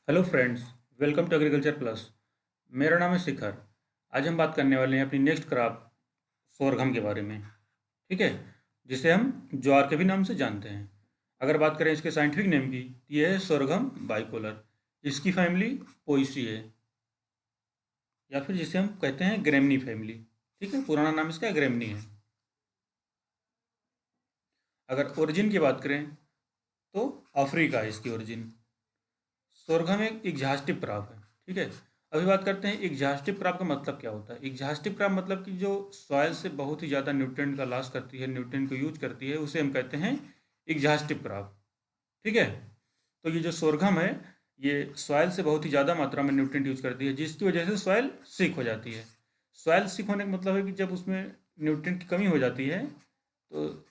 Hello friends, welcome to agriculture plus. मेरा नाम है शिखर। आज हम बात करने वाले हैं अपनी नेक्स्ट क्रॉप सोरघम के बारे में। ठीक है, जिसे हम ज्वार के भी नाम से जानते हैं। अगर बात करें इसके साइंटिफिक नेम की, तो यह है सोरघम बाइकोलर। इसकी फैमिली पोइसी है, या फिर जिसे हम कहते हैं ग्रेमनी फैमिली। ठीक है, पुराना नाम इसका ग्रेमनी है। अगर ओरिजिन की बात करें तो अफ्रीका है इसकी ओरिजिन। सोरघम एक एग्जॉस्टिव क्रॉप है। ठीक है, अभी बात करते हैं एग्जॉस्टिव क्रॉप का मतलब क्या होता है। एग्जॉस्टिव क्रॉप मतलब कि जो सॉइल से बहुत ही ज़्यादा न्यूट्रिएंट का लॉस करती है, न्यूट्रिएंट को यूज करती है, उसे हम कहते हैं एग्जॉस्टिव क्रॉप। ठीक है, तो ये जो सोरघम है, ये सॉइल से बहुत ही ज़्यादा मात्रा में न्यूट्रिएंट यूज करती है, जिसकी वजह से सॉइल सिक हो जाती है। सॉइल सिक होने का मतलब है कि जब उसमें न्यूट्रिएंट की कमी हो जाती है, तो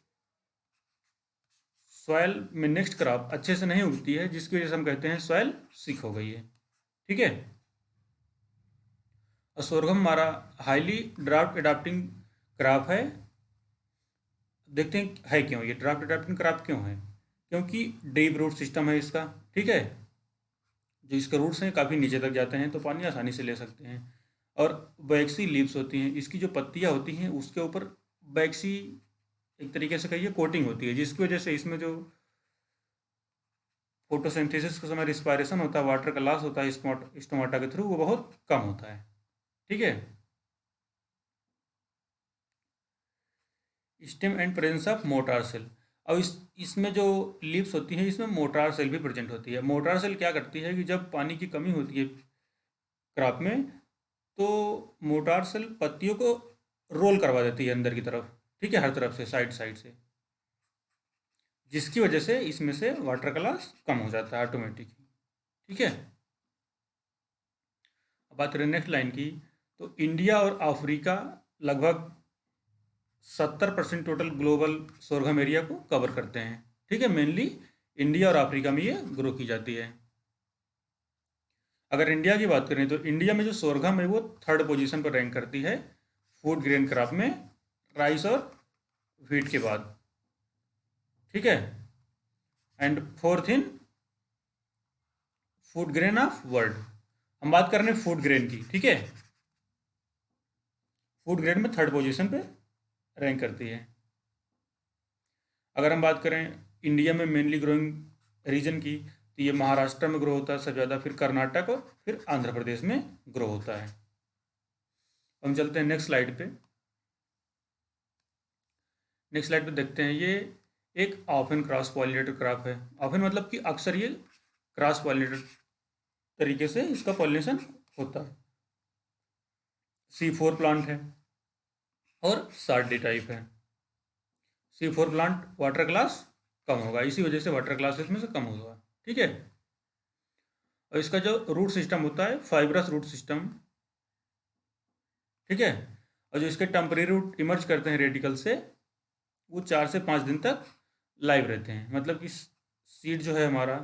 सॉइल में नेक्स्ट क्रॉप अच्छे से नहीं उगती है, जिसकी वजह से हम कहते हैं सॉइल सिक हो गई है। ठीक है, और सोरघम हमारा हाईली ड्राफ्ट एडाप्टिंग क्रॉप है। देखते हैं है क्यों ये ड्राफ्ट एडाप्टिंग क्रॉप क्यों है। क्योंकि डीप रूट सिस्टम है इसका। ठीक है, जो इसके रूट्स हैं काफ़ी नीचे तक जाते हैं, तो पानी आसानी से ले सकते हैं। और वैक्सी लीव्स होती हैं, इसकी जो पत्तियां होती हैं उसके ऊपर वैक्सी, एक तरीके से कहिए कोटिंग होती है, जिसकी वजह से इसमें जो फोटोसिंथेसिस के समय रिस्पायरेशन होता है, वाटर का लॉस होता है स्टोमाटा के थ्रू, वो बहुत कम होता है। ठीक है, stem and presence of motor cell. अब इसमें जो लीव्स होती हैं, इसमें मोटार सेल भी प्रेजेंट होती है। मोटार सेल क्या करती है कि जब पानी की कमी होती है क्रॉप में, तो मोटार सेल पत्तियों को रोल करवा देती है अंदर की तरफ। ठीक है, हर तरफ से, साइड साइड से, जिसकी वजह से इसमें से वाटर का लॉस कम हो जाता है ऑटोमेटिकली। ठीक है, अब बात करें नेक्स्ट लाइन की, तो इंडिया और अफ्रीका लगभग 70% टोटल ग्लोबल सोरघम एरिया को कवर करते हैं। ठीक है, मेनली इंडिया और अफ्रीका में ये ग्रो की जाती है। अगर इंडिया की बात करें तो इंडिया में जो सोरघम है वो थर्ड पोजीशन पर रैंक करती है फूड ग्रेन क्रॉप में, राइस और व्हीट के बाद। ठीक है, and fourth in food grain of world. हम बात कर रहे हैं फूड ग्रेन की। ठीक है, फूड ग्रेन में थर्ड पोजीशन पे रैंक करती है। अगर हम बात करें इंडिया में मेनली ग्रोइंग रीजन की, तो ये महाराष्ट्र में ग्रो होता है सबसे ज़्यादा, फिर कर्नाटक और फिर आंध्र प्रदेश में ग्रो होता है। हम चलते हैं नेक्स्ट स्लाइड पे। नेक्स्ट स्लाइड पे देखते हैं, ये एक ऑफन क्रॉस पॉलिनेटेड क्रॉप है। ऑफन मतलब कि अक्सर ये क्रॉस पॉलिनेटेड तरीके से इसका पॉलिनेशन होता है। C4 प्लांट है और सार्डी टाइप है। C4 प्लांट वाटर क्लास कम होगा, इसी वजह से वाटर क्लास इसमें से कम होगा। ठीक है, और इसका जो रूट सिस्टम होता है फाइब्रस रूट सिस्टम। ठीक है, और जो इसके टेम्परेरी रूट इमर्ज करते हैं रेडिकल से, वो 4 से 5 दिन तक लाइव रहते हैं। मतलब कि सीड जो है हमारा,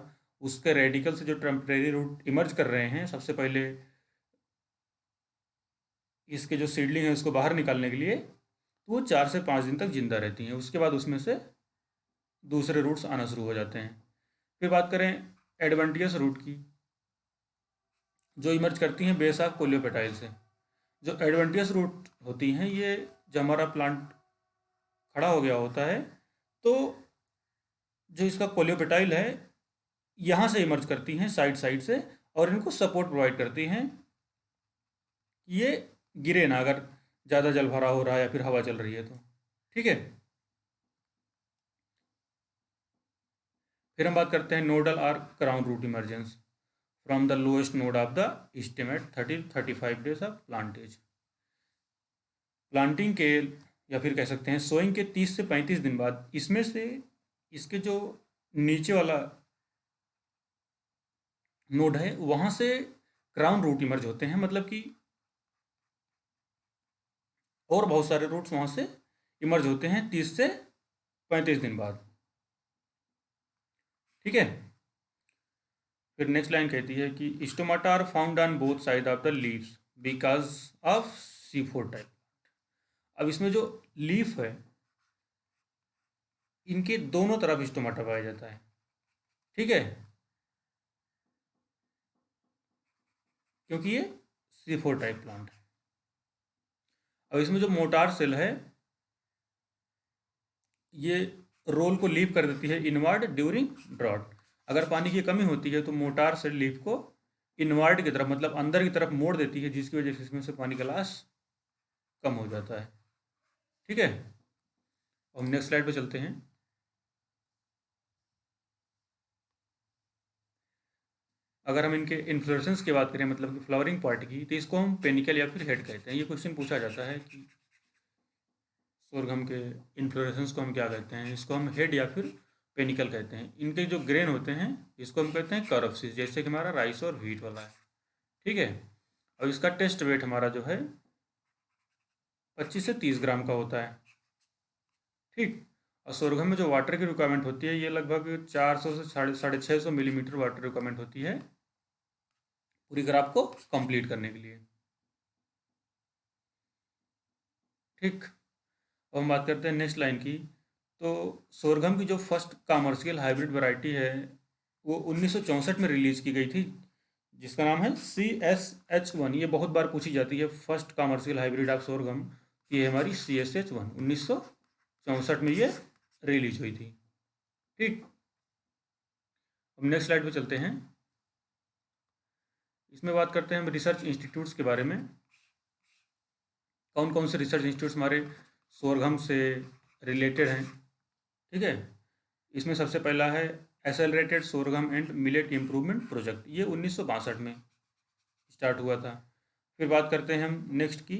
उसके रेडिकल से जो टेम्परेरी रूट इमर्ज कर रहे हैं, सबसे पहले इसके जो सीडलिंग है उसको बाहर निकालने के लिए, तो वो 4 से 5 दिन तक जिंदा रहती हैं। उसके बाद उसमें से दूसरे रूट्स आना शुरू हो जाते हैं। फिर बात करें एडवेंटियस रूट की, जो इमर्ज करती हैं बेस ऑफ कोलियोपेटाइल से। जो एडवेंटियस रूट होती हैं, ये जब हमारा प्लांट खड़ा हो गया होता है, तो जो इसका कोलियोपेटाइल है, यहाँ से इमर्ज करती हैं साइड साइड से, और इनको सपोर्ट प्रोवाइड करती हैं कि ये गिरे ना, अगर ज़्यादा जल भरा हो रहा है या फिर हवा चल रही है तो। ठीक है, फिर हम बात करते हैं नोडल और crown root emergence from the lowest node of the stem at 30-35 days of plantage. Planting के, या फिर कह सकते हैं सोइंग के 30 से 35 दिन बाद, इसमें से इसके जो नीचे वाला नोड है वहाँ से क्राउन रूट इमर्ज होते हैं। मतलब कि और बहुत सारे रूट्स वहाँ से इमर्ज होते हैं 30 से 35 दिन बाद। ठीक है, फिर नेक्स्ट लाइन कहती है कि stomata are found on both side of the leaves because of C4 type. अब इसमें जो लीफ है, इनके दोनों तरफ स्टोमाटा पाया जाता है। ठीक है, क्योंकि ये C4 टाइप प्लांट है। अब इसमें जो मोटार सेल है ये रोल को लीव कर देती है इनवर्ड ड्यूरिंग ड्रॉट। अगर पानी की कमी होती है तो मोटार सेल लीव को इनवर्ड की तरफ मतलब अंदर की तरफ मोड़ देती है, जिसकी वजह से इसमें से पानी का लॉस कम हो जाता है। ठीक है, हम नेक्स्ट स्लाइड पे चलते हैं। अगर हम इनके इन्फ्लोरेसेंस की बात करें मतलब कि फ्लावरिंग पार्ट की, तो इसको हम पेनिकल या फिर हेड कहते हैं। ये क्वेश्चन पूछा जाता है कि सोरगम के इन्फ्लोरेसेंस को हम क्या कहते हैं, इसको हम हेड या फिर पेनिकल कहते हैं। इनके जो ग्रेन होते हैं इसको हम कहते हैं करप्सिस, जैसे कि हमारा राइस और व्हीट वाला है। ठीक है, और इसका टेस्ट वेट हमारा जो है 25 से 30 ग्राम का होता है। ठीक, और सोरगम में जो वाटर की रिक्वायरमेंट होती है ये लगभग 400 से 650 मिलीमीटर वाटर रिक्वायरमेंट होती है पूरी क्रॉप को कंप्लीट करने के लिए। ठीक, अब हम बात करते हैं नेक्स्ट लाइन की। तो सोरगम की जो फर्स्ट कमर्शियल हाइब्रिड वैरायटी है वो 1964 में रिलीज की गई थी, जिसका नाम है CSH1। ये बहुत बार पूछी जाती है, first commercial hybrid of sorghum ये है हमारी CSH1। 1964 में ये रिलीज हुई थी। ठीक, अब नेक्स्ट स्लाइड पे चलते हैं। इसमें बात करते हैं हम रिसर्च इंस्टीट्यूट्स के बारे में। कौन कौन से रिसर्च इंस्टीट्यूट्स हमारे सोरगम से रिलेटेड हैं। ठीक है, इसमें सबसे पहला है accelerated sorghum and millet improvement project, ये 1962 में स्टार्ट हुआ था। फिर बात करते हैं हम नेक्स्ट की,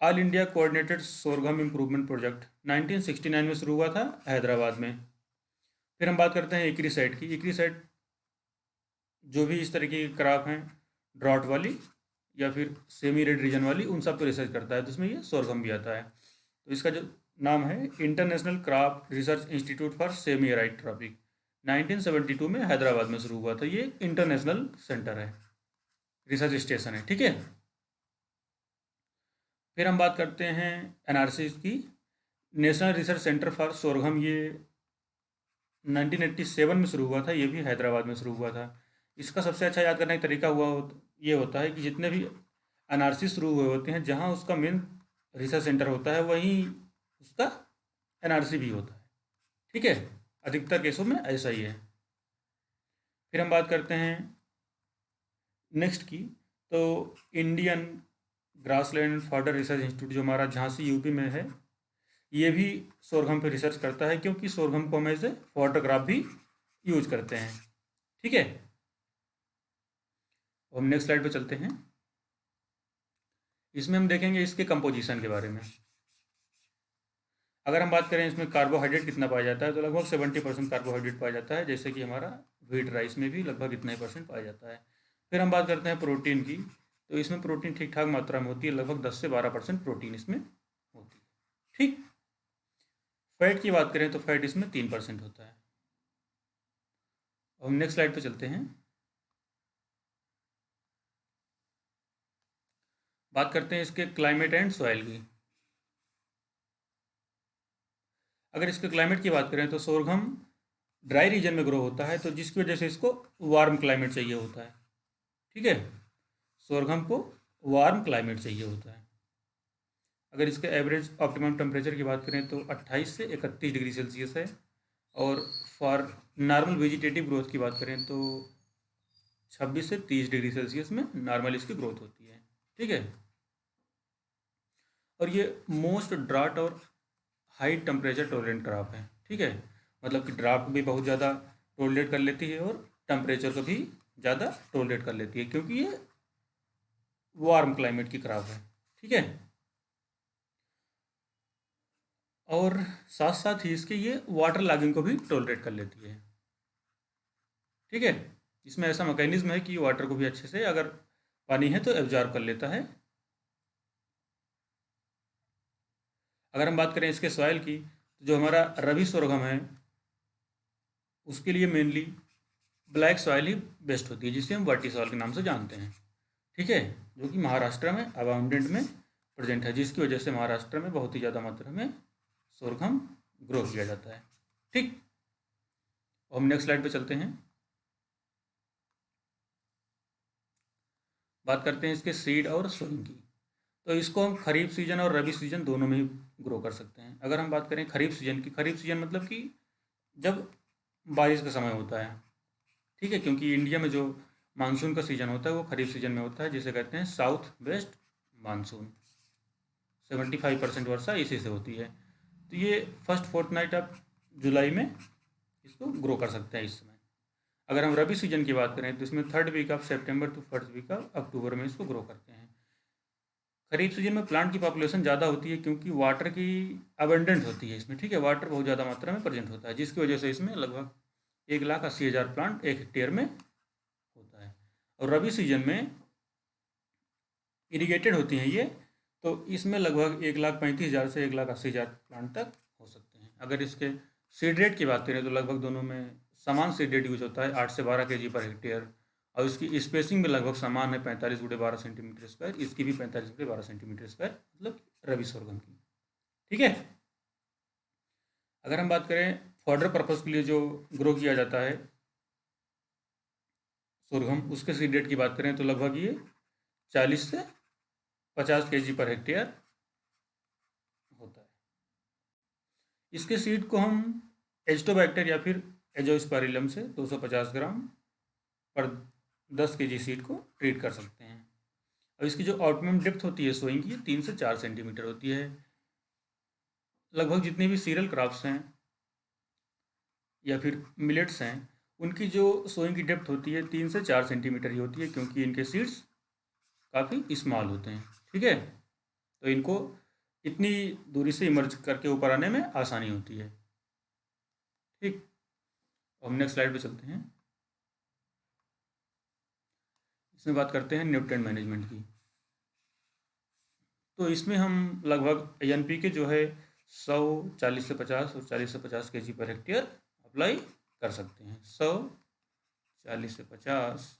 all India coordinated sorghum improvement project 1969 में शुरू हुआ था हैदराबाद में। फिर हम बात करते हैं इक्रीसाइट की। इक्रीसाइट जो भी इस तरीके की क्रॉप हैं ड्रॉट वाली या फिर सेमी रेड रीजन वाली, उन सब पर रिसर्च करता है, तो इसमें ये सोरगम भी आता है। तो इसका जो नाम है international crop research institute for semi arid tropic, 1972 में हैदराबाद में शुरू हुआ था। ये इंटरनेशनल सेंटर है, रिसर्च स्टेशन है। ठीक है, फिर हम बात करते हैं NRC की, national research centre for sorghum. ये 1987 में शुरू हुआ था, ये भी हैदराबाद में शुरू हुआ था। इसका सबसे अच्छा याद करने का तरीका ये होता है कि जितने भी NRC शुरू हुए होते हैं जहाँ उसका मेन रिसर्च सेंटर होता है वहीं उसका NRC भी होता है। ठीक है, अधिकतर केसों में ऐसा ही है। फिर हम बात करते हैं नेक्स्ट की, तो Indian grassland fodder research institute जो हमारा झांसी यूपी में है, ये भी सोरगम पे रिसर्च करता है, क्योंकि सोरगम को हम एज ए फॉडर क्रॉप भी यूज करते हैं। ठीक है, हम नेक्स्ट स्लाइड पे चलते हैं। इसमें हम देखेंगे इसके कंपोजिशन के बारे में। अगर हम बात करें इसमें कार्बोहाइड्रेट कितना पाया जाता है, तो लगभग 70% कार्बोहाइड्रेट पाया जाता है, जैसे कि हमारा व्हीट राइस में भी लगभग इतना ही परसेंट पाया जाता है। फिर हम बात करते हैं प्रोटीन की, तो इसमें प्रोटीन ठीक ठाक मात्रा में होती है, लगभग 10 से 12% प्रोटीन इसमें होती है। ठीक, फैट की बात करें तो फैट इसमें 3% होता है। हम नेक्स्ट स्लाइड पे चलते हैं। बात करते हैं इसके क्लाइमेट एंड सॉइल की। अगर इसके क्लाइमेट की बात करें तो सोरगम ड्राई रीजन में ग्रो होता है, तो जिसकी वजह से इसको वार्म क्लाइमेट चाहिए होता है। ठीक है, सोरगम को वार्म क्लाइमेट चाहिए होता है। अगर इसके एवरेज ऑप्टिमम टेम्परेचर की बात करें तो 28 से 31 डिग्री सेल्सियस है, और फॉर नॉर्मल वेजिटेटिव ग्रोथ की बात करें तो 26 से 30 डिग्री सेल्सियस में नॉर्मल इसकी ग्रोथ होती है। ठीक है, और ये मोस्ट ड्राउट और हाई टेम्परेचर टॉलरेंट क्रॉप है। ठीक है, मतलब कि ड्राफ्ट भी बहुत ज़्यादा टॉलरेट कर लेती है और टेम्परेचर को भी ज़्यादा टॉलरेट कर लेती है, क्योंकि ये वार्म क्लाइमेट की क्रॉप है। ठीक है, और साथ साथ ही इसके ये वाटर लॉगिंग को भी टॉलरेट कर लेती है। ठीक है, इसमें ऐसा मैकेनिज्म है कि वाटर को भी अच्छे से अगर पानी है तो एब्जॉर्ब कर लेता है। अगर हम बात करें इसके सॉइल की, तो जो हमारा रबी सोरगम है उसके लिए मेनली ब्लैक सॉइल ही बेस्ट होती है, जिसे हम वर्टी सॉइल के नाम से जानते हैं। ठीक है, जो कि महाराष्ट्र में अबाउंडेंट में प्रेजेंट है, जिसकी वजह से महाराष्ट्र में बहुत ही ज़्यादा मात्रा में सोरगम ग्रो किया जाता है। ठीक, हम नेक्स्ट स्लाइड पे चलते हैं। बात करते हैं इसके सीड और सोइंग की। तो इसको हम खरीफ सीजन और रबी सीजन दोनों में ही ग्रो कर सकते हैं। अगर हम बात करें खरीफ सीजन की, खरीफ सीजन मतलब कि जब बारिश का समय होता है, ठीक है, क्योंकि इंडिया में जो मानसून का सीजन होता है वो खरीफ सीजन में होता है, जिसे कहते हैं साउथ वेस्ट मानसून। 75% वर्षा इसी से होती है। तो ये first fourth night of July में इसको ग्रो कर सकते हैं इस समय। अगर हम रबी सीजन की बात करें तो इसमें थर्ड वीक ऑफ सितंबर टू फर्स्ट वीक ऑफ अक्टूबर में इसको ग्रो करते हैं। खरीफ सीजन में प्लांट की पॉपुलेशन ज़्यादा होती है क्योंकि वाटर की अबंडेंट होती है इसमें, ठीक है, वाटर बहुत ज़्यादा मात्रा में प्रेजेंट होता है, जिसकी वजह से इसमें लगभग 1,80,000 प्लांट एक हेक्टेयर में होता है। और रबी सीजन में इरिगेटेड होती हैं ये, तो इसमें लगभग 1,35,000 से 1,80,000 प्लांट तक हो सकते हैं। अगर इसके सीड रेट की बात करें तो लगभग दोनों में समान सीड रेट यूज होता है, 8 से 12 केजी पर हेक्टेयर। और इसकी स्पेसिंग में लगभग समान है, 45x12 सेंटीमीटर स्क्वायर। इसकी भी 45x12 सेंटीमीटर स्क्वायर, मतलब रबी सोरगम की, ठीक है। अगर हम बात करें फॉडर पर्पज़ के लिए जो ग्रो किया जाता है सोरगम, उसके सीड रेट की बात करें तो लगभग ये 40 से 50 केजी पर हेक्टेयर होता है। इसके सीड को हम एस्टोबैक्टर या फिर एजोस्पारिलम से 250 ग्राम पर 10 केजी सीड को ट्रीट कर सकते हैं। अब इसकी जो ऑप्टिमम डेप्थ होती है सोइंग की, 3 से 4 सेंटीमीटर होती है। लगभग जितने भी सीरियल क्रॉप्स हैं या फिर मिलेट्स हैं, उनकी जो सोइंग की डेप्थ होती है 3 से 4 सेंटीमीटर ही होती है, क्योंकि इनके सीड्स काफ़ी स्मॉल होते हैं, ठीक है। तो इनको इतनी दूरी से इमर्ज करके ऊपर आने में आसानी होती है, ठीक। हम नेक्स्ट स्लाइड पे चलते हैं। इसमें बात करते हैं न्यूट्रिएंट मैनेजमेंट की। तो इसमें हम लगभग एनपीके जो है 100, 40 से 50 और 40 से 50 केजी पर हेक्टेयर अप्लाई कर सकते हैं। 100, 40 से 50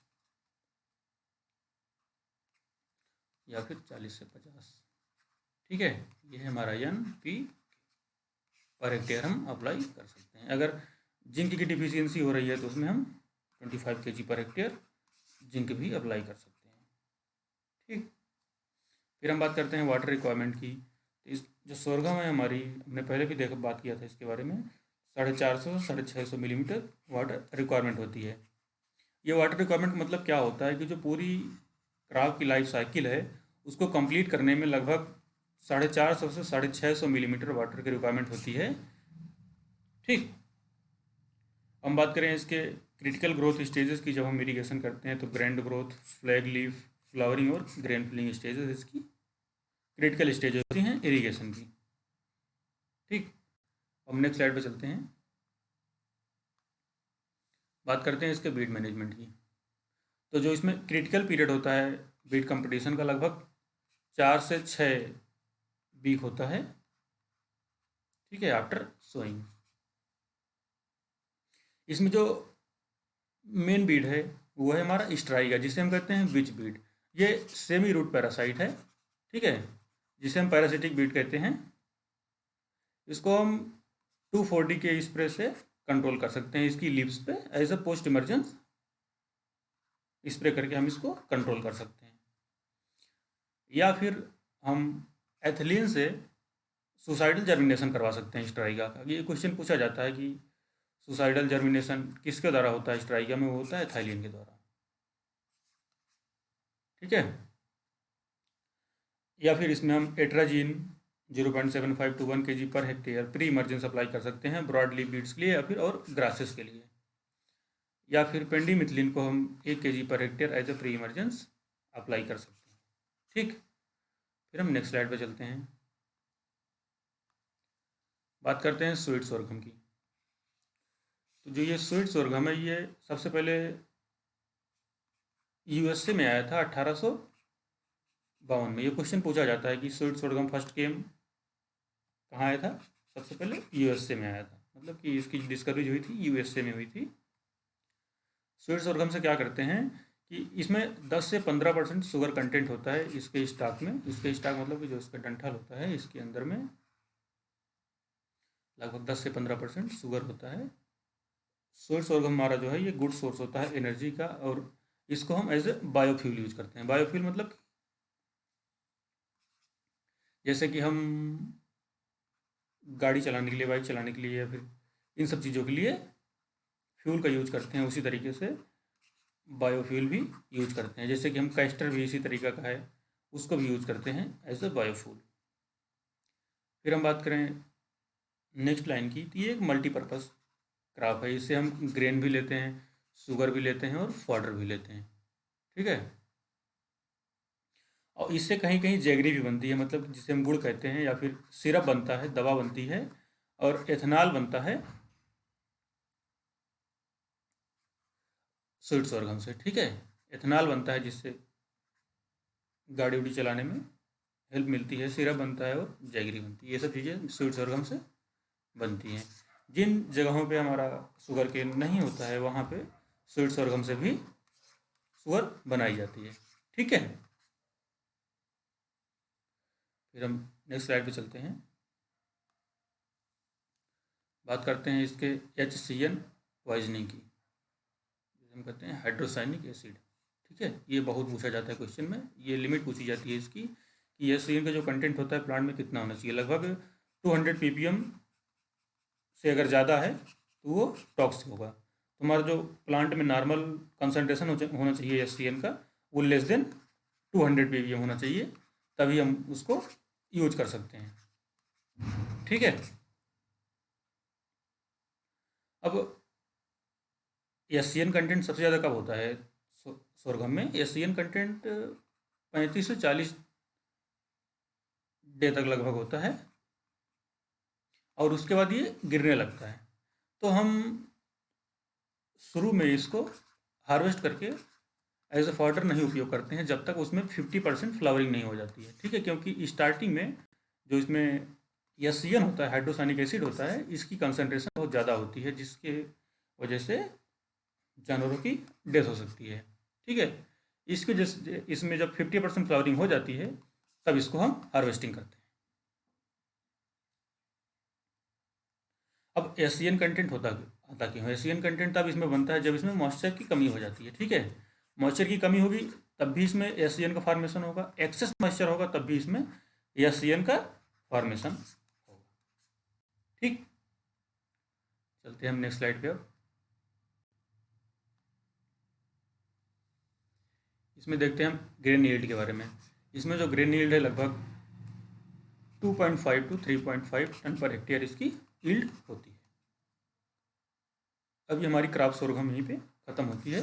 या फिर 40 से 50, ठीक है। ये है हमारा एनपी पर हेक्टेयर हम अप्लाई कर सकते हैं। अगर जिंक की डिफिशियंसी हो रही है तो उसमें हम 25 केजी पर हेक्टेयर जिंक भी अप्लाई कर सकते हैं, ठीक। फिर हम बात करते हैं वाटर रिक्वायरमेंट की। इस जो सोरगम है हमारी, हमने पहले भी बात किया था इसके बारे में, 450 से 650 मिलीमीटर वाटर रिक्वायरमेंट होती है। ये वाटर रिक्वायरमेंट मतलब क्या होता है कि जो पूरी क्रॉप की लाइफ साइकिल है उसको कंप्लीट करने में लगभग 450 से 650 मिलीमीटर वाटर की रिक्वायरमेंट होती है, ठीक। हम बात करें इसके क्रिटिकल ग्रोथ स्टेजेस की, जब हम इरीगेशन करते हैं तो grand growth, flag leaf, flowering और ग्रेन फिलिंग स्टेजेस इसकी क्रिटिकल स्टेज होती हैं इरीगेशन की, ठीक। हम नेक्स्ट स्लाइड पे चलते हैं। बात करते हैं इसके बीट मैनेजमेंट की। तो जो इसमें क्रिटिकल पीरियड होता है बीट कंपटीशन का, लगभग 4 से 6 वीक होता है, ठीक है, आफ्टर सोइंग। इसमें जो मेन बीड है वो है हमारा स्ट्राइगा, जिसे हम कहते हैं विच बीड। ये सेमी रूट पैरासाइट है, ठीक है, जिसे हम पैरासिटिक बीड कहते हैं। इसको हम 240 के स्प्रे से कंट्रोल कर सकते हैं इसकी लीव्स पे, as a post emergence spray करके हम इसको कंट्रोल कर सकते हैं। या फिर हम एथिलीन से सुसाइडल जर्मिनेशन करवा सकते हैं स्ट्राइगा का। ये क्वेश्चन पूछा जाता है कि सुसाइडल जर्मिनेशन किसके द्वारा होता है स्ट्राइगा में, वो होता है एथिलीन के द्वारा, ठीक है। या फिर इसमें हम atrazine 0.75 to 1 KG per hectare pre emergence apply कर सकते हैं ब्रॉडली बीड्स के लिए या फिर और ग्रासेस के लिए। या फिर पेंडीमिथिलिन को हम 1 KG per hectare as a pre emergence apply कर सकते हैं, ठीक। फिर हम नेक्स्ट स्लाइड पे चलते हैं। बात करते हैं स्वीट सोरगम की। तो जो ये स्वीट सोरगम है ये सबसे पहले यूएसए में आया था 1852 में। ये क्वेश्चन पूछा जाता है कि स्वीट सोरगम फर्स्ट केम कहाँ आया था, सबसे पहले यूएसए में आया था, मतलब कि इसकी डिस्कवरी जो हुई थी यूएसए में हुई थी। स्वीट सोरगम से क्या करते हैं कि इसमें 10 से 15% शुगर कंटेंट होता है इसके स्टॉक में। इसके स्टॉक मतलब कि जो इसका डंठल होता है इसके अंदर में लगभग 10 से 15% शुगर होता है। स्वीट सोरगम हमारा जो है ये गुड सोर्स होता है एनर्जी का, और इसको हम एज ए बायोफ्यूल यूज करते हैं। बायोफ्यूल मतलब जैसे कि हम गाड़ी चलाने के लिए, बाइक चलाने के लिए, या फिर इन सब चीज़ों के लिए फ्यूल का यूज करते हैं, उसी तरीके से बायोफ्यूल भी यूज करते हैं। जैसे कि हम कैस्टर भी इसी तरीका का है, उसको भी यूज करते हैं एज ए बायोफ्यूल। फिर हम बात करें नेक्स्ट लाइन की, तो ये एक मल्टीपर्पज़ क्रॉप है। इससे हम ग्रेन भी लेते हैं, शुगर भी लेते हैं और फॉडर भी लेते हैं, ठीक है। और इससे कहीं कहीं जैगरी भी बनती है, मतलब जिसे हम गुड़ कहते हैं, या फिर सिरप बनता है, दवा बनती है, और एथेनॉल बनता है स्वीट सोरगम से, ठीक है। एथेनॉल बनता है जिससे गाड़ी उड़ी चलाने में हेल्प मिलती है, सिरप बनता है और जैगरी बनती है। ये सब चीज़ें स्वीट सोरगम से बनती हैं। जिन जगहों पे हमारा शुगर केन नहीं होता है, वहाँ पे स्वीट सोरगम से भी शुगर बनाई जाती है, ठीक है। फिर हम नेक्स्ट स्लाइड पे चलते हैं, बात करते हैं इसके HCN पॉइजनिंग की, जिसे हम कहते हैं हाइड्रोसाइनिक एसिड, ठीक है। ये बहुत पूछा जाता है क्वेश्चन में, ये लिमिट पूछी जाती है इसकी कि HCN का जो कंटेंट होता है प्लांट में कितना होना चाहिए। लगभग 200 ppm से अगर ज़्यादा है तो वो टॉक्सिक होगा। तो हमारा जो प्लांट में नॉर्मल कंसनट्रेशन होना चाहिए HCN का, वो लेस देन 200 ppm होना चाहिए, तभी हम उसको यूज कर सकते हैं, ठीक है। अब एशियन कंटेंट सबसे ज़्यादा कब होता है सोरगम में? एशियन कंटेंट 35 से 40 डे तक लगभग होता है, और उसके बाद ये गिरने लगता है। तो हम शुरू में इसको हार्वेस्ट करके एज ए फॉडर नहीं उपयोग करते हैं जब तक उसमें 50% फ्लावरिंग नहीं हो जाती है, ठीक है। क्योंकि स्टार्टिंग में जो इसमें एशियन होता है, हाइड्रोसानिक एसिड होता है, इसकी कंसनट्रेशन बहुत ज़्यादा होती है, जिसके वजह से जानवरों की डेथ हो सकती है, ठीक है। इसके जैसे इसमें जब 50% फ्लावरिंग हो जाती है, तब इसको हम हार्वेस्टिंग करते हैं। अब एशियन कंटेंट आता क्यों है? एशियन कंटेंट तब इसमें बनता है जब इसमें मॉइस्चर की कमी हो जाती है, ठीक है। मॉइस्चर की कमी होगी तब भी इसमें एशियन का फॉर्मेशन होगा, एक्सेस मॉइस्चर होगा तब भी इसमें एशियन का फॉर्मेशन होगा, ठीक। चलते हैं हम नेक्स्ट स्लाइड पे। अब इसमें देखते हैं हम ग्रेन यील्ड के बारे में। इसमें जो ग्रेन यील्ड है लगभग 2.5 to 3.5 टन पर हेक्टेयर इसकी यील्ड होती है। अभी हमारी क्रॉप सोरगम यहीं पे ख़त्म होती है।